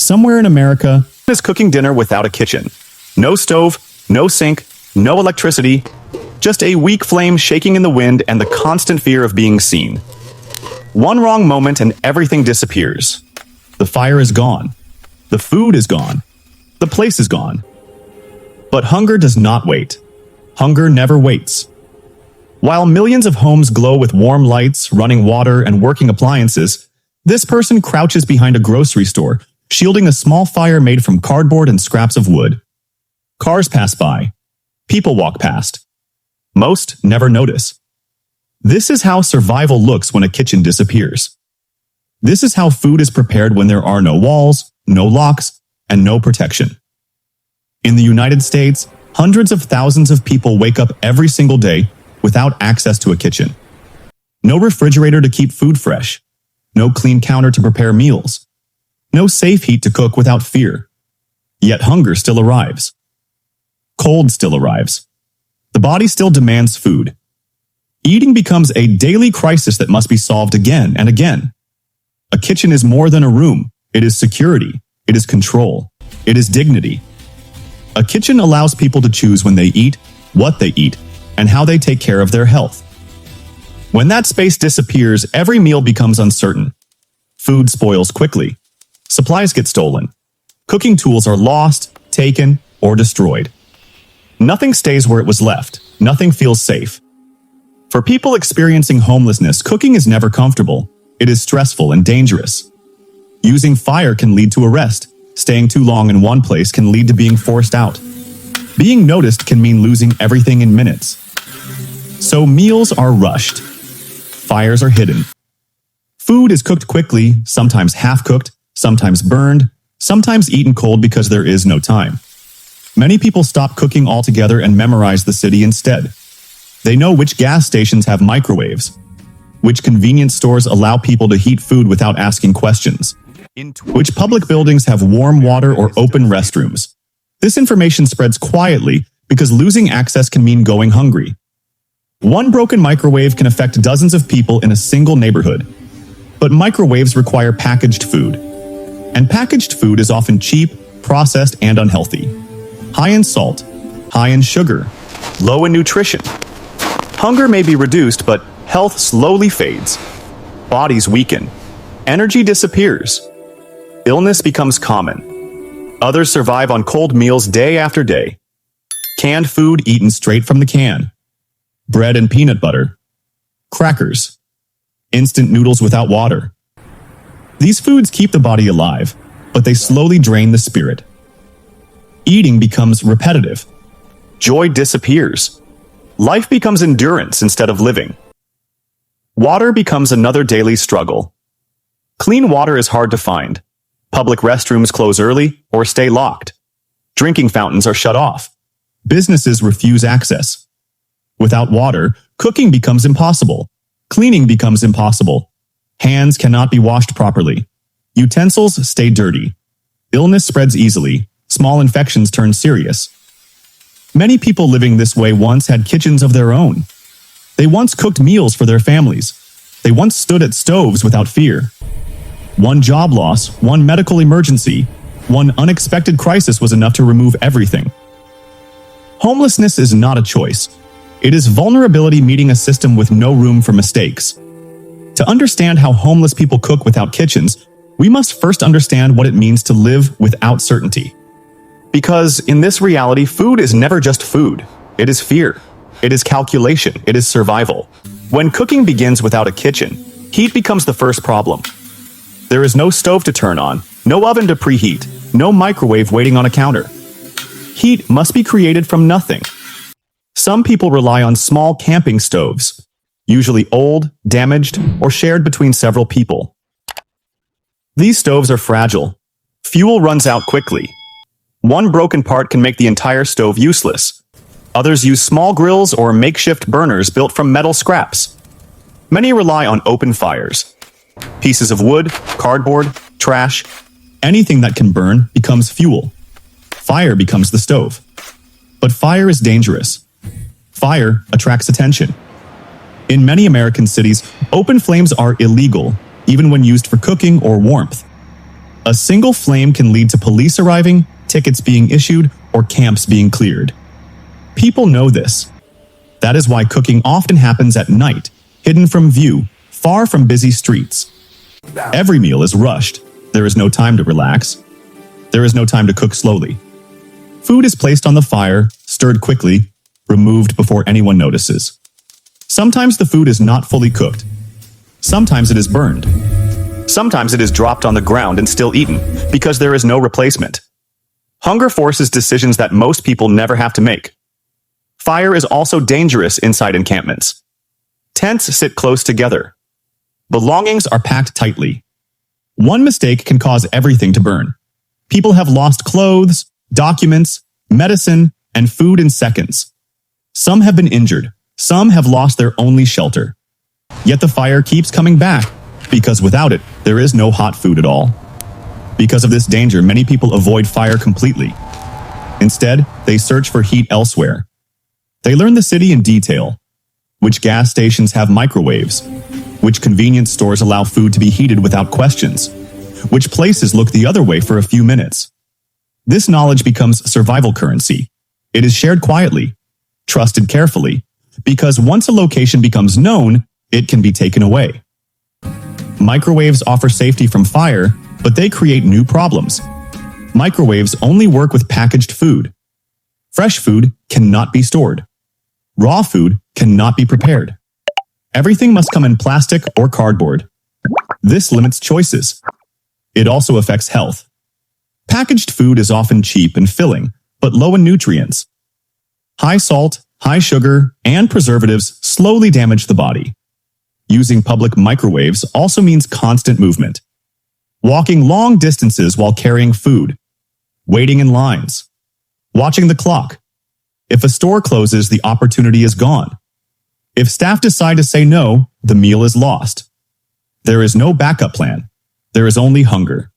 Somewhere in America is cooking dinner without a kitchen. No stove, no sink, no electricity, just a weak flame shaking in the wind and the constant fear of being seen. One wrong moment and everything disappears. the fire is gone. The food is gone. The place is gone. But hunger does not wait. Hunger never waits. While millions of homes glow with warm lights, running water, and working appliances, this person crouches behind a grocery store, shielding a small fire made from cardboard and scraps of wood. Cars pass by. People walk past. Most never notice. This is how survival looks when a kitchen disappears. This is how food is prepared when there are no walls, no locks, and no protection. In the United States, hundreds of thousands of people wake up every single day without access to a kitchen. No refrigerator to keep food fresh. No clean counter to prepare meals. No safe heat to cook without fear. Yet hunger still arrives. Cold still arrives. The body still demands food. Eating becomes a daily crisis that must be solved again and again. A kitchen is more than a room. It is security. It is control. It is dignity. A kitchen allows people to choose when they eat, what they eat, and how they take care of their health. When that space disappears, every meal becomes uncertain. Food spoils quickly. Supplies get stolen. Cooking tools are lost, taken, or destroyed. Nothing stays where it was left. Nothing feels safe. For people experiencing homelessness, cooking is never comfortable. It is stressful and dangerous. Using fire can lead to arrest. Staying too long in one place can lead to being forced out. Being noticed can mean losing everything in minutes. So meals are rushed. Fires are hidden. Food is cooked quickly, sometimes half-cooked, sometimes burned, sometimes eaten cold because there is no time. Many people stop cooking altogether and memorize the city instead. They know which gas stations have microwaves, which convenience stores allow people to heat food without asking questions, which public buildings have warm water or open restrooms. This information spreads quietly because losing access can mean going hungry. One broken microwave can affect dozens of people in a single neighborhood. But microwaves require packaged food. And packaged food is often cheap, processed, and unhealthy. High in salt, high in sugar, Low in nutrition. Hunger may be reduced, but health slowly fades. Bodies weaken. Energy disappears. Illness becomes common. Others survive on cold meals day after day. Canned food eaten straight from the can. Bread and peanut butter. Crackers. Instant noodles without water. These foods keep the body alive, but they slowly drain the spirit. Eating becomes repetitive. Joy disappears. Life becomes endurance instead of living. Water becomes another daily struggle. Clean water is hard to find. Public restrooms close early or stay locked. Drinking fountains are shut off. Businesses refuse access. Without water, cooking becomes impossible. Cleaning becomes impossible. Hands cannot be washed properly. Utensils stay dirty. Illness spreads easily. Small infections turn serious. Many people living this way once had kitchens of their own. They once cooked meals for their families. They once stood at stoves without fear. One job loss, one medical emergency, one unexpected crisis was enough to remove everything. Homelessness is not a choice. It is vulnerability meeting a system with no room for mistakes. To understand how homeless people cook without kitchens, we must first understand what it means to live without certainty. Because in this reality, food is never just food. It is fear. It is calculation. It is survival. When cooking begins without a kitchen, heat becomes the first problem. There is no stove to turn on, no oven to preheat, no microwave waiting on a counter. Heat must be created from nothing. Some people rely on small camping stoves, usually old, damaged, or shared between several people. These stoves are fragile. Fuel runs out quickly. One broken part can make the entire stove useless. Others use small grills or makeshift burners built from metal scraps. Many rely on open fires. Pieces of wood, cardboard, trash, anything that can burn becomes fuel. Fire becomes the stove. But fire is dangerous. Fire attracts attention. In many American cities, open flames are illegal, even when used for cooking or warmth. A single flame can lead to police arriving, tickets being issued, or camps being cleared. People know this. That is why cooking often happens at night, hidden from view, far from busy streets. Every meal is rushed. There is no time to relax. There is no time to cook slowly. Food is placed on the fire, stirred quickly, removed before anyone notices. Sometimes the food is not fully cooked. Sometimes it is burned. Sometimes it is dropped on the ground and still eaten, because there is no replacement. Hunger forces decisions that most people never have to make. Fire is also dangerous inside encampments. Tents sit close together. Belongings are packed tightly. One mistake can cause everything to burn. People have lost clothes, documents, medicine, and food in seconds. Some have been injured. Some have lost their only shelter. Yet the fire keeps coming back, because without it, there is no hot food at all. Because of this danger, many people avoid fire completely. Instead, they search for heat elsewhere. They learn the city in detail. Which gas stations have microwaves? Which convenience stores allow food to be heated without questions? Which places look the other way for a few minutes? This knowledge becomes survival currency. It is shared quietly, trusted carefully, because once a location becomes known, it can be taken away. Microwaves offer safety from fire, but they create new problems. Microwaves only work with packaged food. Fresh food cannot be stored. Raw food cannot be prepared. Everything must come in plastic or cardboard. This limits choices. It also affects health. Packaged food is often cheap and filling, but low in nutrients. High salt, high sugar, and preservatives slowly damage the body. Using public microwaves also means constant movement. Walking long distances while carrying food. Waiting in lines. Watching the clock. If a store closes, the opportunity is gone. If staff decide to say no, the meal is lost. There is no backup plan. There is only hunger.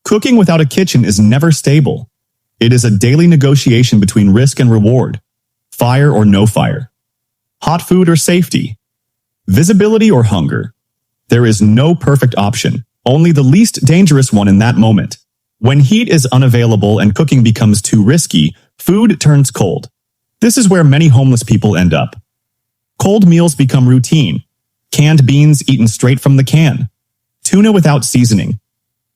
Cooking without a kitchen is never stable. It is a daily negotiation between risk and reward. Fire or no fire. Hot food or safety. Visibility or hunger. There is no perfect option, only the least dangerous one in that moment. When heat is unavailable and cooking becomes too risky, food turns cold. This is where many homeless people end up. Cold meals become routine. Canned beans eaten straight from the can. Tuna without seasoning.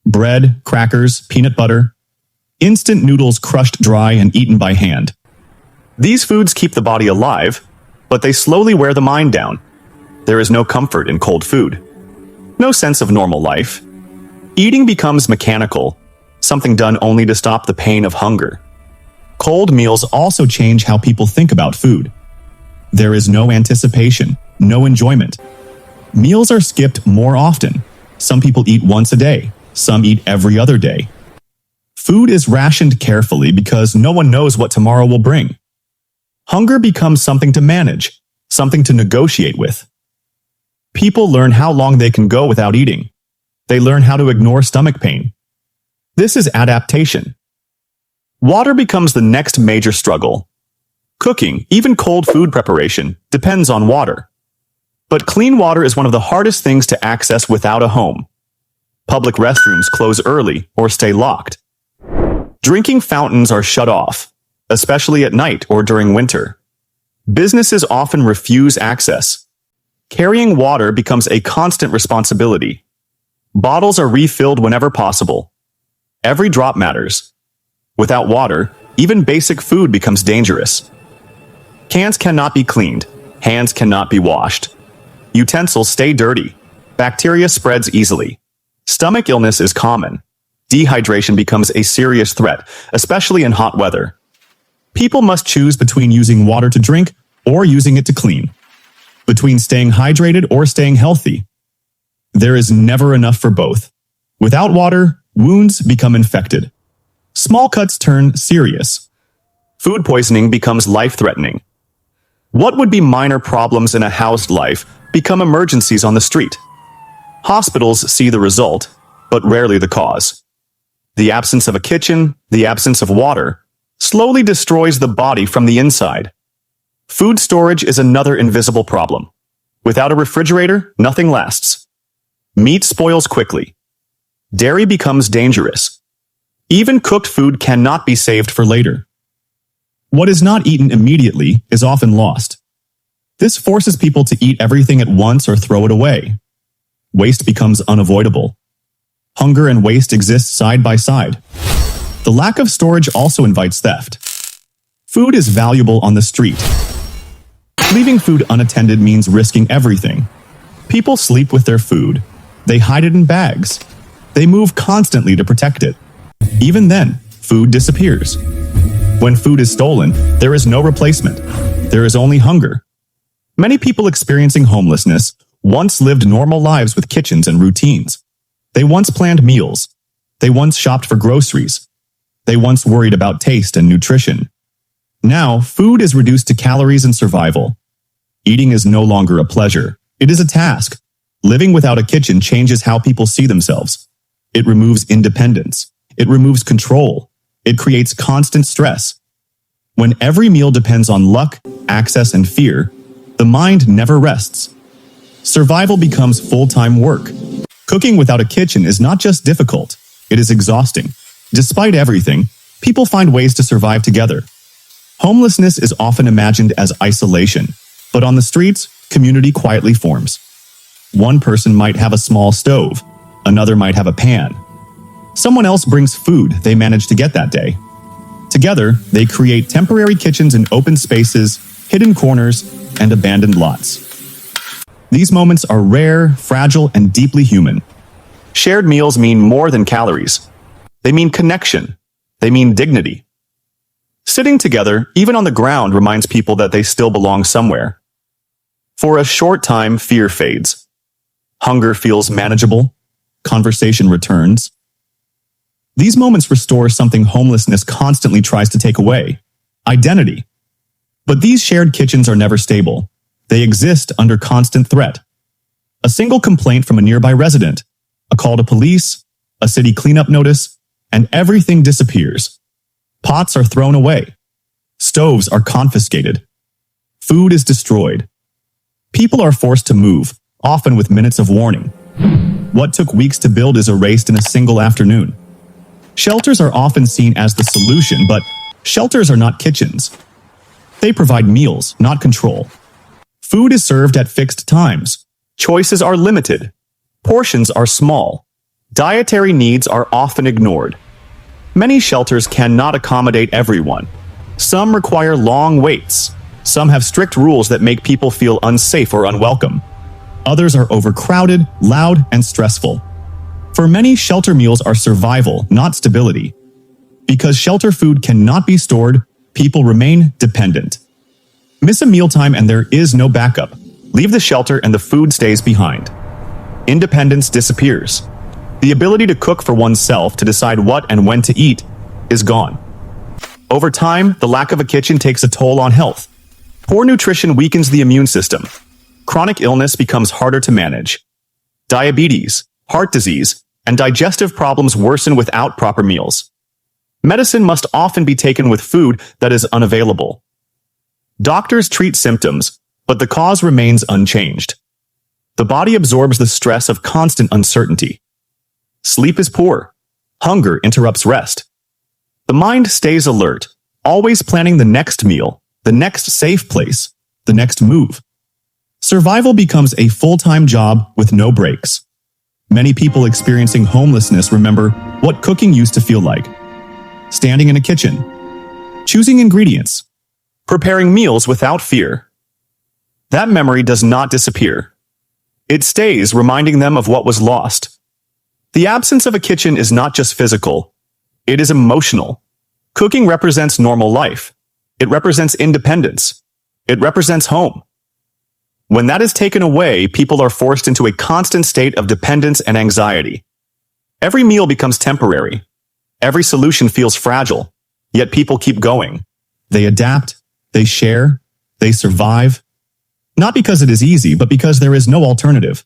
Bread, crackers, peanut butter. Instant noodles crushed dry and eaten by hand. These foods keep the body alive, but they slowly wear the mind down. There is no comfort in cold food. No sense of normal life. Eating becomes mechanical, something done only to stop the pain of hunger. Cold meals also change how people think about food. There is no anticipation, no enjoyment. Meals are skipped more often. Some people eat once a day, some eat every other day. Food is rationed carefully because no one knows what tomorrow will bring. Hunger becomes something to manage, something to negotiate with. People learn how long they can go without eating. They learn how to ignore stomach pain. This is adaptation. Water becomes the next major struggle. Cooking, even cold food preparation, depends on water. But clean water is one of the hardest things to access without a home. Public restrooms close early or stay locked. Drinking fountains are shut off, especially at night or during winter. Businesses often refuse access. Carrying water becomes a constant responsibility. Bottles are refilled whenever possible. Every drop matters. Without water, even basic food becomes dangerous. Cans cannot be cleaned. Hands cannot be washed. Utensils stay dirty. Bacteria spreads easily. Stomach illness is common. Dehydration becomes a serious threat, especially in hot weather. People must choose between using water to drink or using it to clean. Between staying hydrated or staying healthy. There is never enough for both. Without water, wounds become infected. Small cuts turn serious. Food poisoning becomes life-threatening. What would be minor problems in a housed life become emergencies on the street. Hospitals see the result, but rarely the cause. The absence of a kitchen, the absence of water, slowly destroys the body from the inside. Food storage is another invisible problem. Without a refrigerator, nothing lasts. Meat spoils quickly. Dairy becomes dangerous. Even cooked food cannot be saved for later. What is not eaten immediately is often lost. This forces people to eat everything at once or throw it away. Waste becomes unavoidable. Hunger and waste exist side by side. The lack of storage also invites theft. Food is valuable on the street. Leaving food unattended means risking everything. People sleep with their food. They hide it in bags. They move constantly to protect it. Even then, food disappears. When food is stolen, there is no replacement. There is only hunger. Many people experiencing homelessness once lived normal lives with kitchens and routines. They once planned meals. They once shopped for groceries. They once worried about taste and nutrition. Now, food is reduced to calories and survival. Eating is no longer a pleasure. It is a task. Living without a kitchen changes how people see themselves. It removes independence. It removes control. It creates constant stress. When every meal depends on luck, access, and fear, the mind never rests. Survival becomes full-time work. Cooking without a kitchen is not just difficult, it is exhausting. Despite everything, people find ways to survive together. Homelessness is often imagined as isolation, but on the streets, community quietly forms. One person might have a small stove, another might have a pan. Someone else brings food they managed to get that day. Together, they create temporary kitchens in open spaces, hidden corners, and abandoned lots. These moments are rare, fragile, and deeply human. Shared meals mean more than calories. They mean connection. They mean dignity. Sitting together, even on the ground, reminds people that they still belong somewhere. For a short time, fear fades. Hunger feels manageable. Conversation returns. These moments restore something homelessness constantly tries to take away: identity. But these shared kitchens are never stable. They exist under constant threat. A single complaint from a nearby resident, a call to police, a city cleanup notice, and everything disappears. Pots are thrown away. Stoves are confiscated. Food is destroyed. People are forced to move, often with minutes of warning. What took weeks to build is erased in a single afternoon. Shelters are often seen as the solution, but shelters are not kitchens. They provide meals, not control. Food is served at fixed times. Choices are limited. Portions are small. Dietary needs are often ignored. Many shelters cannot accommodate everyone. Some require long waits. Some have strict rules that make people feel unsafe or unwelcome. Others are overcrowded, loud, and stressful. For many, shelter meals are survival, not stability. Because shelter food cannot be stored, people remain dependent. Miss a mealtime and there is no backup. Leave the shelter and the food stays behind. Independence disappears. The ability to cook for oneself, to decide what and when to eat, is gone. Over time, the lack of a kitchen takes a toll on health. Poor nutrition weakens the immune system. Chronic illness becomes harder to manage. Diabetes, heart disease, and digestive problems worsen without proper meals. Medicine must often be taken with food that is unavailable. Doctors treat symptoms, but the cause remains unchanged. The body absorbs the stress of constant uncertainty. Sleep is poor. Hunger interrupts rest. The mind stays alert, always planning the next meal, the next safe place, the next move. Survival becomes a full-time job with no breaks. Many people experiencing homelessness remember what cooking used to feel like. Standing in a kitchen, choosing ingredients, preparing meals without fear. That memory does not disappear. It stays, reminding them of what was lost. The absence of a kitchen is not just physical, it is emotional. Cooking represents normal life. It represents independence. It represents home. When that is taken away, people are forced into a constant state of dependence and anxiety. Every meal becomes temporary. Every solution feels fragile, yet people keep going. They adapt, they share, they survive. Not because it is easy, but because there is no alternative.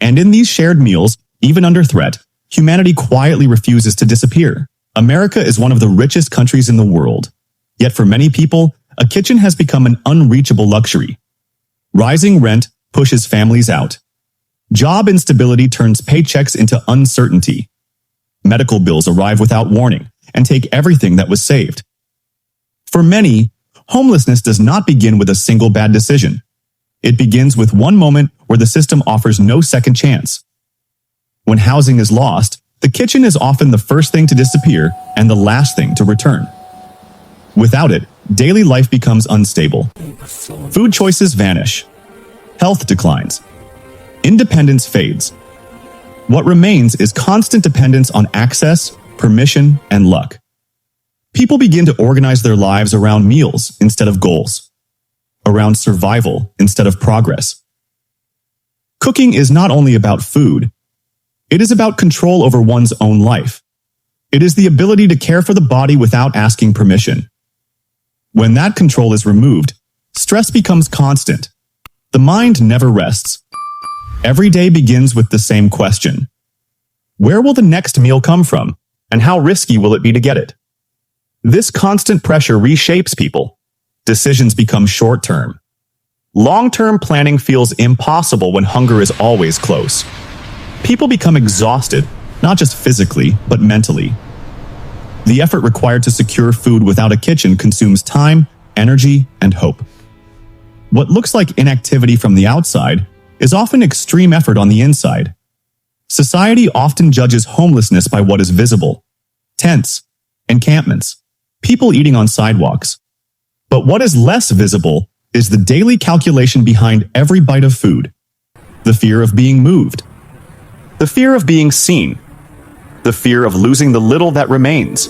And in these shared meals, even under threat, humanity quietly refuses to disappear. America is one of the richest countries in the world. Yet for many people, a kitchen has become an unreachable luxury. Rising rent pushes families out. Job instability turns paychecks into uncertainty. Medical bills arrive without warning and take everything that was saved. For many, homelessness does not begin with a single bad decision. It begins with one moment where the system offers no second chance. When housing is lost, the kitchen is often the first thing to disappear and the last thing to return. Without it, daily life becomes unstable. Food choices vanish. Health declines. Independence fades. What remains is constant dependence on access, permission, and luck. People begin to organize their lives around meals instead of goals, around survival instead of progress. Cooking is not only about food, it is about control over one's own life. It is the ability to care for the body without asking permission. When that control is removed, stress becomes constant. The mind never rests. Every day begins with the same question. Where will the next meal come from, and how risky will it be to get it? This constant pressure reshapes people. Decisions become short-term. Long-term planning feels impossible when hunger is always close. People become exhausted, not just physically, but mentally. The effort required to secure food without a kitchen consumes time, energy, and hope. What looks like inactivity from the outside is often extreme effort on the inside. Society often judges homelessness by what is visible: tents, encampments, people eating on sidewalks. But what is less visible is the daily calculation behind every bite of food. The fear of being moved. The fear of being seen. The fear of losing the little that remains.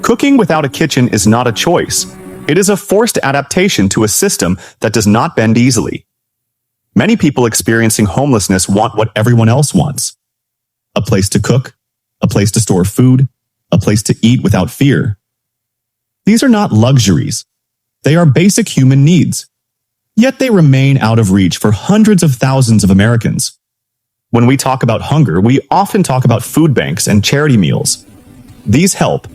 Cooking without a kitchen is not a choice. It is a forced adaptation to a system that does not bend easily. Many people experiencing homelessness want what everyone else wants: a place to cook, a place to store food, a place to eat without fear. These are not luxuries. They are basic human needs. Yet they remain out of reach for hundreds of thousands of Americans. When we talk about hunger, we often talk about food banks and charity meals. These help,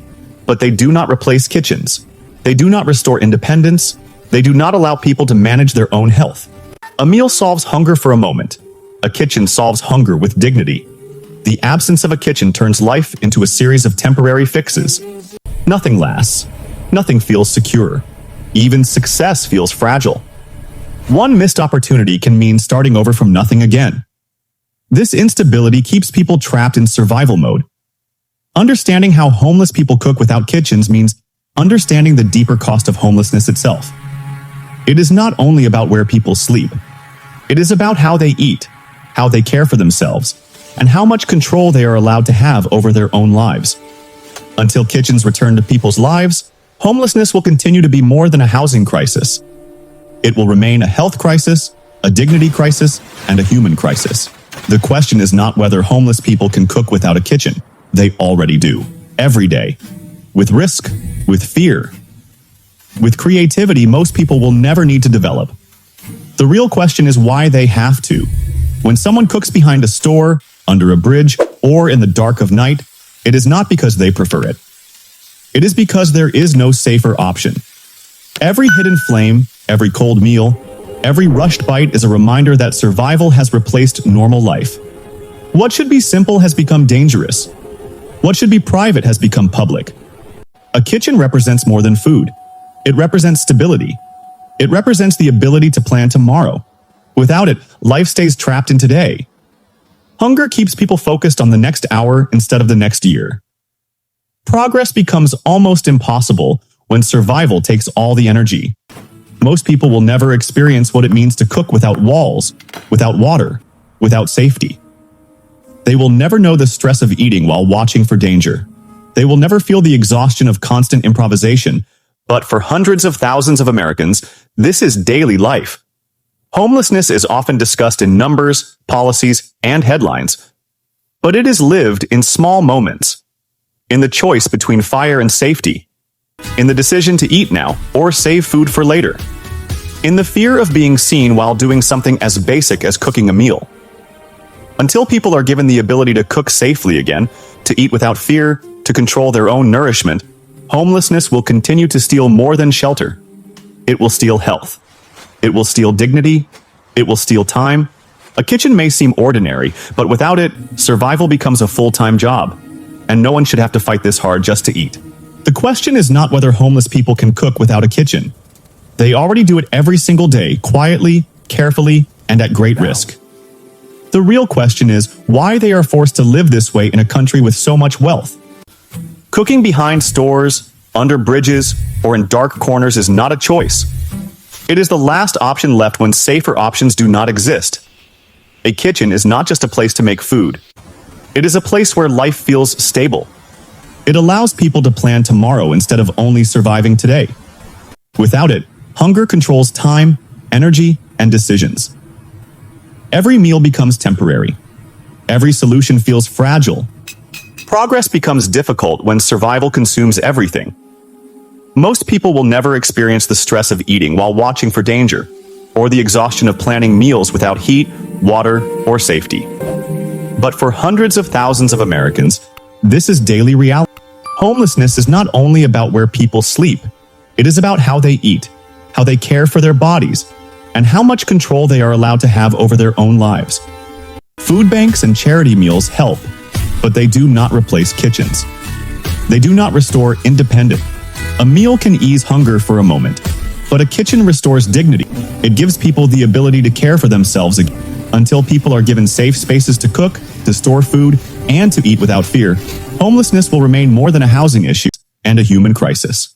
but they do not replace kitchens. They do not restore independence. They do not allow people to manage their own health. A meal solves hunger for a moment. A kitchen solves hunger with dignity. The absence of a kitchen turns life into a series of temporary fixes. Nothing lasts. Nothing feels secure. Even success feels fragile. One missed opportunity can mean starting over from nothing again. This instability keeps people trapped in survival mode. Understanding how homeless people cook without kitchens means understanding the deeper cost of homelessness itself. It is not only about where people sleep. It is about how they eat, how they care for themselves, and how much control they are allowed to have over their own lives. Until kitchens return to people's lives, homelessness will continue to be more than a housing crisis. It will remain a health crisis, a dignity crisis, and a human crisis. The question is not whether homeless people can cook without a kitchen. They already do, every day. With risk, with fear. With creativity, most people will never need to develop. The real question is why they have to. When someone cooks behind a store, under a bridge, or in the dark of night, it is not because they prefer it. It is because there is no safer option. Every hidden flame, every cold meal, every rushed bite is a reminder that survival has replaced normal life. What should be simple has become dangerous. What should be private has become public. A kitchen represents more than food. It represents stability. It represents the ability to plan tomorrow. Without it, life stays trapped in today. Hunger keeps people focused on the next hour instead of the next year. Progress becomes almost impossible when survival takes all the energy. Most people will never experience what it means to cook without walls, without water, without safety. They will never know the stress of eating while watching for danger. They will never feel the exhaustion of constant improvisation. But for hundreds of thousands of Americans, this is daily life. Homelessness is often discussed in numbers, policies, and headlines. But it is lived in small moments. In the choice between fire and safety. In the decision to eat now or save food for later. In the fear of being seen while doing something as basic as cooking a meal. Until people are given the ability to cook safely again, to eat without fear, to control their own nourishment, homelessness will continue to steal more than shelter. It will steal health. It will steal dignity. It will steal time. A kitchen may seem ordinary, but without it, survival becomes a full-time job. and no one should have to fight this hard just to eat. The question is not whether homeless people can cook without a kitchen. They already do it every single day, quietly, carefully, and at great risk. The real question is why they are forced to live this way in a country with so much wealth. Cooking behind stores, under bridges, or in dark corners is not a choice. It is the last option left when safer options do not exist. A kitchen is not just a place to make food. It is a place where life feels stable. It allows people to plan tomorrow instead of only surviving today. Without it, hunger controls time, energy, and decisions. Every meal becomes temporary. Every solution feels fragile. Progress becomes difficult when survival consumes everything. Most people will never experience the stress of eating while watching for danger, or the exhaustion of planning meals without heat, water, or safety. But for hundreds of thousands of Americans, this is daily reality. Homelessness is not only about where people sleep. It is about how they eat, how they care for their bodies, and how much control they are allowed to have over their own lives. Food banks and charity meals help, but they do not replace kitchens. They do not restore independence. A meal can ease hunger for a moment, but a kitchen restores dignity. It gives people the ability to care for themselves again. Until people are given safe spaces to cook, to store food, and to eat without fear, homelessness will remain more than a housing issue and a human crisis.